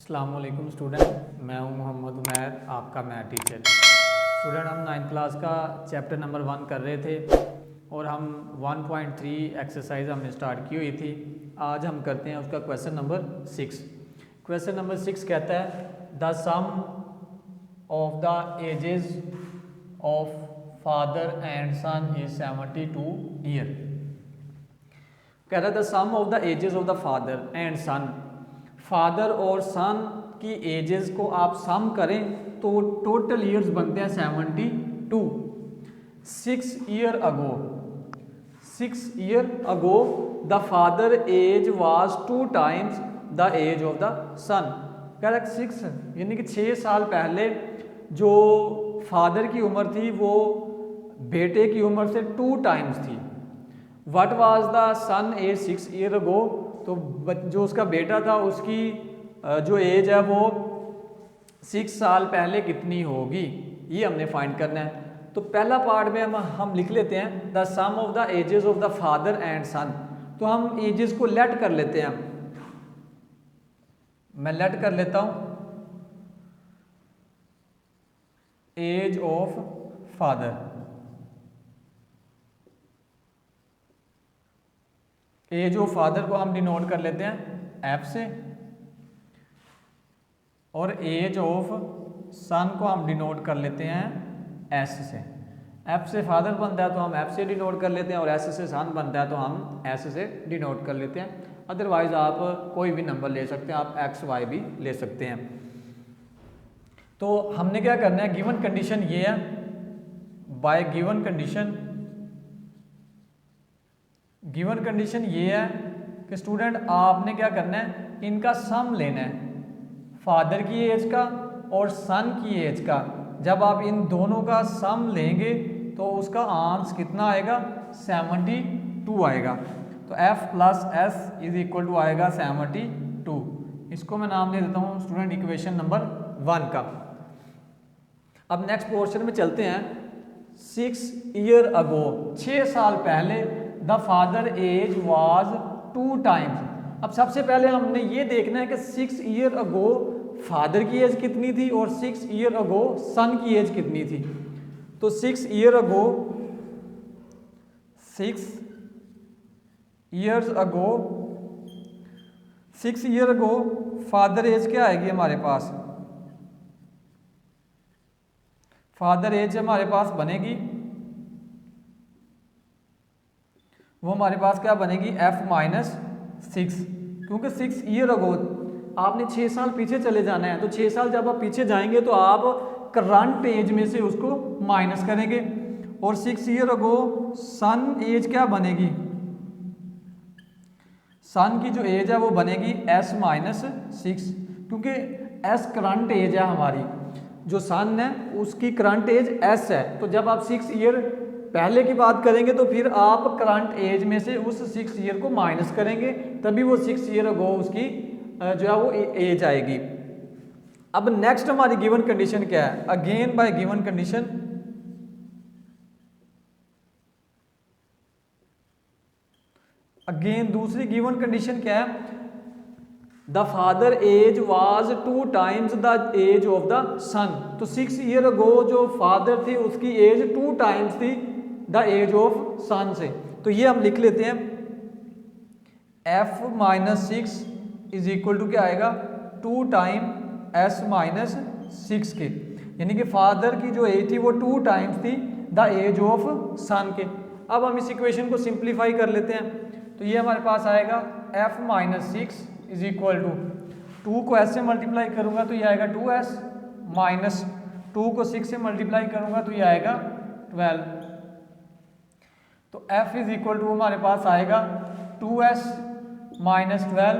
अस्सलाम वालेकुम स्टूडेंट, मैं हूं मोहम्मद उमैर, आपका मैथ टीचर। स्टूडेंट, हम 9th क्लास का चैप्टर नंबर 1 कर रहे थे और हम 1.3 एक्सरसाइज हमने स्टार्ट की हुई थी। आज हम करते हैं उसका क्वेश्चन नंबर 6। क्वेश्चन नंबर 6 कहता है the sum of the ages of father and son is 72 year. कह रहा है the sum of the ages of the father and son, father और सन की एजेस को आप सम करें तो टोटल ईयर्स बनते हैं 72। 6 year ago the father age was 2 times the age of the son. कह रहा है 6 यानी कि 6 साल पहले जो फादर की उम्र थी वो बेटे की उम्र से 2 टाइम्स थी। What was the son age 6 year ago, तो जो उसका बेटा था उसकी जो एज है वो 6 साल पहले कितनी होगी, ये हमने फाइंड करना है। तो पहला पार्ट में हम लिख लेते हैं the sum of the ages of the father and son. तो हम एजेस को लेट कर लेते हैं, मैं लेट कर लेता हूं age of father, age of father को हम डिनोट कर लेते हैं एफ से, और एज ऑफ सन को हम डिनोट कर लेते हैं एस से। एफ से फादर बनता है तो हम एफ से डिनोट कर लेते हैं, और एस से सन बनता है तो हम एस से डिनोट कर लेते हैं। अदरवाइज आप कोई भी नंबर ले सकते हैं, आप एक्स वाई भी ले सकते हैं। तो हमने क्या करना है, गिवन कंडीशन ये है, बाय गिवन कंडीशन ये है कि स्टूडेंट आपने क्या करना है, इनका सम लेना है, फादर की एज का और सन की एज का। जब आप इन दोनों का सम लेंगे तो उसका आंसर कितना आएगा, 72 आएगा। तो f plus S is equal to आएगा 72। इसको मैं नाम दे देता हूँ स्टूडेंट इक्वेशन नंबर 1 का। अब नेक्स्ट पोर्शन में चलते हैं। 6 ईयर अगो, 6 साल पहले the father age was 2 times. अब सबसे पहले हमने ये देखना है कि 6 ईयर अगो फादर की एज कितनी थी और 6 ईयर अगो सन की एज कितनी थी। तो 6 ईयर अगो फादर एज क्या आएगी हमारे पास, फादर एज हमारे पास बनेगी, वो हमारे पास क्या बनेगी, f माइनस 6। क्योंकि 6 ईयर अगो आपने 6 साल पीछे चले जाना है, तो 6 साल जब आप पीछे जाएंगे तो आप करंट एज में से उसको माइनस करेंगे। और 6 ईयर अगो सन एज क्या बनेगी, सन की जो एज है वो बनेगी s माइनस 6, क्योंकि s करंट एज है हमारी, जो सन है उसकी करंट एज s है। तो जब आप 6 ईयर पहले की बात करेंगे तो फिर आप करंट एज में से उस 6 ईयर को माइनस करेंगे, तभी वो 6 ईयर अगो उसकी जो है वो एज आएगी। अब नेक्स्ट हमारी गिवन कंडीशन क्या है, again by given condition, again दूसरी गिवन कंडीशन क्या है, the father age was 2 times the age of the son. तो 6 ईयर अगो जो फादर थी उसकी एज 2 टाइम्स थी द एज ऑफ सन से। तो ये हम लिख लेते हैं f minus 6 is equal to क्या आएगा, 2 टाइम s माइनस 6 के, यानी कि फादर की जो एज थी वो 2 टाइम्स थी द एज ऑफ सन के। अब हम इस इक्वेशन को सिंप्लीफाई कर लेते हैं, तो ये हमारे पास आएगा f minus 6 is equal to 2 को s से मल्टीप्लाई करूंगा तो ये आएगा 2s, माइनस 2 को 6 से मल्टीप्लाई करूंगा तो ये आएगा 12। तो f इज इक्वल टू हमारे पास आएगा 2s माइनस 12,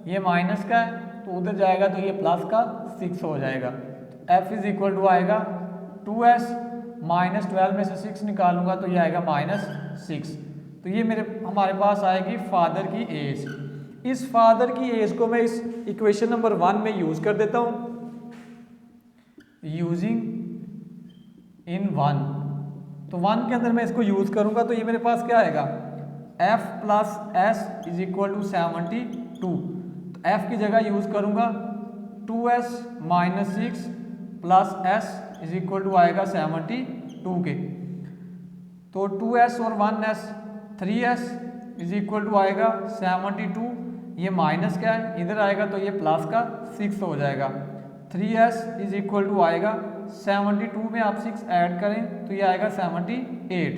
ये माइनस का है तो उधर जाएगा तो ये प्लस का 6 हो जाएगा। तो f इज इक्वल टू आएगा 2s माइनस 12 में से 6 निकालूंगा तो ये आएगा माइनस 6। तो ये हमारे पास आएगी फादर की एज। इस फादर की एज को मैं इस इक्वेशन नंबर 1 में यूज कर देता हूं, यूजिंग इन 1। तो 1 के अंदर मैं इसको यूज करूंगा तो ये मेरे पास क्या आएगा, f plus S is equal to 72। तो f की जगह यूज करूंगा 2s minus 6 plus s is equal to आएगा 72 के। तो 2s और 1s 3s is equal to आएगा 72। ये माइनस क्या है इधर आएगा तो ये प्लस का 6 हो जाएगा। 3s इज इक्वल टू आएगा 72 में आप 6 ऐड करें तो ये आएगा 78।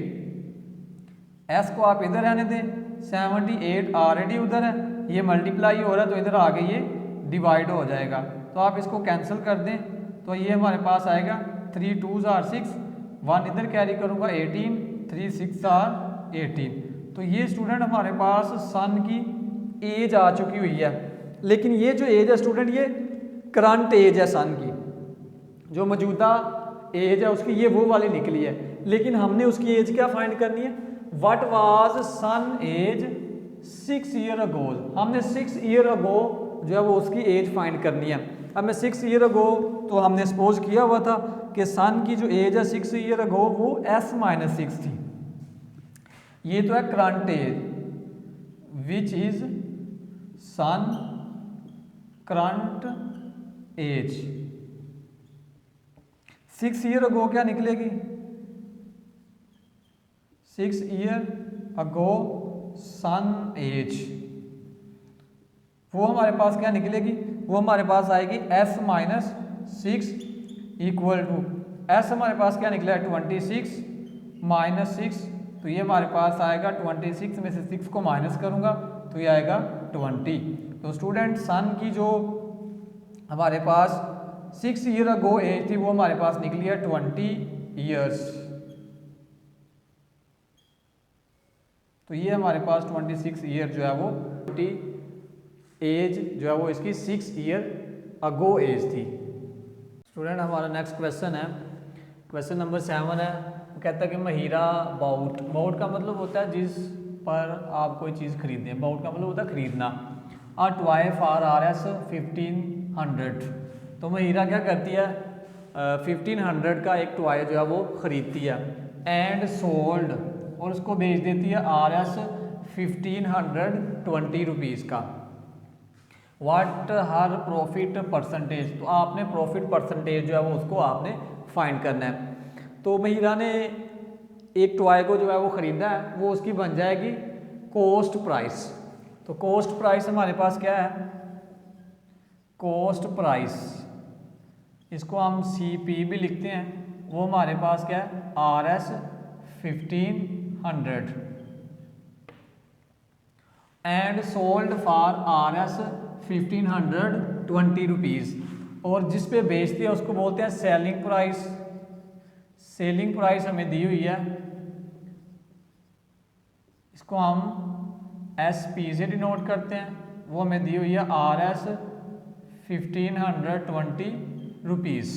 s को आप इधर रहने दें, 78 ऑलरेडी उधर है, ये मल्टीप्लाई हो रहा है तो इधर आगे ये डिवाइड हो जाएगा। तो आप इसको कैंसिल कर दें तो ये हमारे पास आएगा 3 2s are 6, 1 इधर कैरी करूँगा 18, 3 6 are 18। तो ये स्टूडेंट हमारे पास सन की एज आ चुकी हुई है। लेकिन ये जो एज है स्टूडेंट ये करंट एज है सन की, जो मौजूदा एज है उसकी ये वो वाली निकली है। लेकिन हमने उसकी एज क्या फाइंड करनी है, what was son age 6 year ago. हमने 6 ईयर अगो जो है वो उसकी एज फाइंड करनी है। अब मैं 6 ईयर अगो तो हमने सपोज किया हुआ था कि सन की जो एज है 6 ईयर अगो वो s-6 थी। ये तो है current age which is son current age. 6 year ago क्या निकलेगी, 6 ईयर अगो सन एज, वो हमारे पास क्या निकलेगी, वो हमारे पास आएगी s-6 इक्वल टू s हमारे पास क्या निकला है 26 माइनस 6। तो ये हमारे पास आएगा 26 में से 6 को माइनस करूंगा तो ये आएगा 20। तो स्टूडेंट सन की जो हमारे पास 6 ईयर अगो एज थी वो हमारे पास निकली है 20 ईयर्स। तो ये हमारे पास 26 ईयर जो है वो एज जो है वो इसकी 6 ईयर अगो एज थी। स्टूडेंट हमारा नेक्स्ट क्वेश्चन है, क्वेश्चन नंबर 7 है। वो कहता है कि महिरा बाउट, बाउट का मतलब होता है जिस पर आप कोई चीज़ खरीदें, बाउट का मतलब होता है खरीदना। आ टॉय फॉर RS 1500। तो महिरा क्या करती है 1500 का एक टॉय जो है वो खरीदती है एंड सोल्ड, और उसको बेच देती है RS 1520 रुपीज़ का। व्हाट हर प्रॉफिट परसेंटेज, तो आपने प्रॉफिट परसेंटेज जो है वो उसको आपने फाइंड करना है। तो महिरा ने एक टॉय को जो है वो ख़रीदा है, वो उसकी बन जाएगी कॉस्ट प्राइस। तो कॉस्ट प्राइस हमारे पास क्या है, कॉस्ट प्राइस, इसको हम CP भी लिखते हैं, वो हमारे पास क्या है RS 1500 and sold for RS 1520 rupees. और जिस पे बेचते हैं उसको बोलते हैं सेलिंग प्राइस। सेलिंग प्राइस हमें दी हुई है, इसको हम SP से डिनोट करते हैं, वो हमें दी हुई है RS 1520 rupees.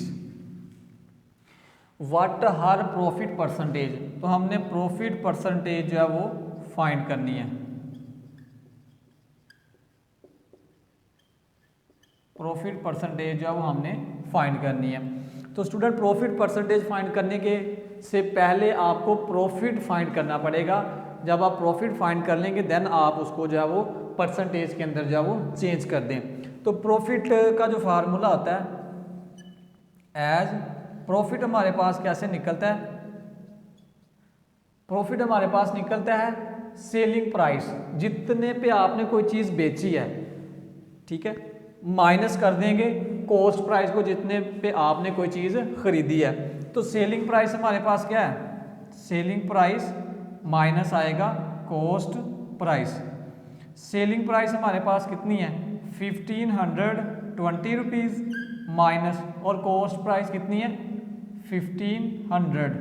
What her profit percentage, तो हमने प्रॉफिट परसेंटेज जो है वो फाइंड करनी है। प्रॉफिट परसेंटेज जो है वो हमने फाइंड करनी है। तो स्टूडेंट प्रॉफिट परसेंटेज फाइंड करने के से पहले आपको प्रॉफिट फाइंड करना पड़ेगा। जब आप प्रॉफिट फाइंड कर लेंगे देन आप उसको जो है वो परसेंटेज के अंदर जो है वो चेंज कर दें। तो प्रॉफिट का जो फार्मूला होता है एज प्रॉफिट हमारे पास कैसे निकलता है, प्रॉफिट हमारे पास निकलता है सेलिंग प्राइस, जितने पे आपने कोई चीज़ बेची है, ठीक है, माइनस कर देंगे कॉस्ट प्राइस को जितने पे आपने कोई चीज़ खरीदी है। तो सेलिंग प्राइस हमारे पास क्या है, सेलिंग प्राइस माइनस आएगा कॉस्ट प्राइस। सेलिंग प्राइस हमारे पास कितनी है 1520 रुपीज़ माइनस, और कॉस्ट प्राइस कितनी है 1500।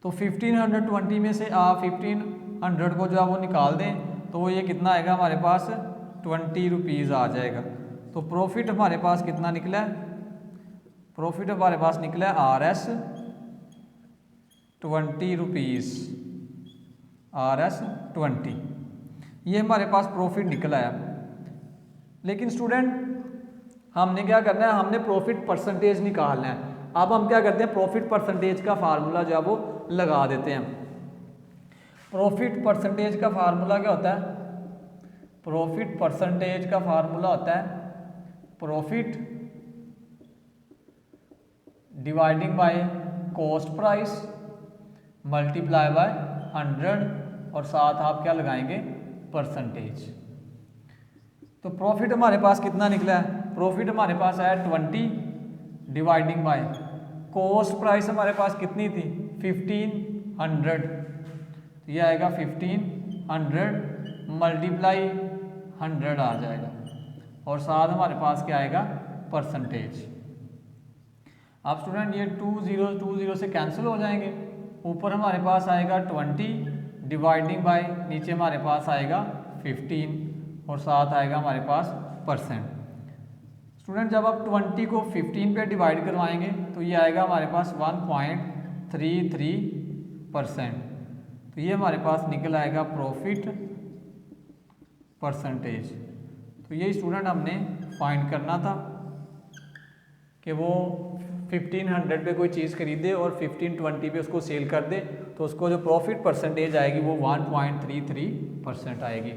तो 1520 में से आप 1500 को जो है वो निकाल दें तो ये कितना आएगा हमारे पास 20 रुपीज़ आ जाएगा। तो प्रॉफिट हमारे पास कितना निकला है, प्रॉफिट हमारे पास निकला है RS 20 रुपीज़, RS 20, ये हमारे पास प्रॉफिट निकला है। लेकिन स्टूडेंट हमने क्या करना है, हमने प्रॉफिट परसेंटेज निकालना है। अब हम क्या करते हैं प्रॉफिट परसेंटेज का फार्मूला जो है वो लगा देते हैं। प्रॉफिट परसेंटेज का फार्मूला क्या होता है, प्रॉफिट परसेंटेज का फार्मूला होता है profit dividing by cost price multiply by 100 और साथ आप क्या लगाएंगे परसेंटेज। तो प्रॉफिट हमारे पास कितना निकला है, प्रॉफिट हमारे पास आया 20 डिवाइडिंग बाय कॉस्ट प्राइस हमारे पास कितनी थी 1500, तो ये आएगा 1500 मल्टीप्लाई 100 आ जाएगा और साथ हमारे पास क्या आएगा परसेंटेज। अब स्टूडेंट ये 20 से कैंसिल हो जाएंगे, ऊपर हमारे पास आएगा 20 डिवाइडिंग बाय नीचे हमारे पास आएगा 15 और साथ आएगा हमारे पास परसेंट। स्टूडेंट जब आप 20 को 15 पे डिवाइड करवाएंगे तो ये आएगा हमारे पास 1.33%, तो ये हमारे पास निकल आएगा प्रॉफिट परसेंटेज। तो ये स्टूडेंट हमने फाइंड करना था कि वो 1500 पे कोई चीज़ खरीदे और 1520 पे उसको सेल कर दे तो उसको जो प्रॉफिट परसेंटेज आएगी वो 1.33% आएगी।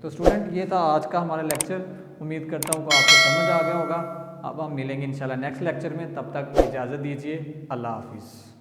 तो स्टूडेंट ये था आज का हमारा लेक्चर, उम्मीद करता हूँ कि आपको समझ आ गया होगा। अब हम मिलेंगे इंशाल्लाह नेक्स्ट लेक्चर में, तब तक इजाज़त दीजिए, अल्लाह हाफिज़।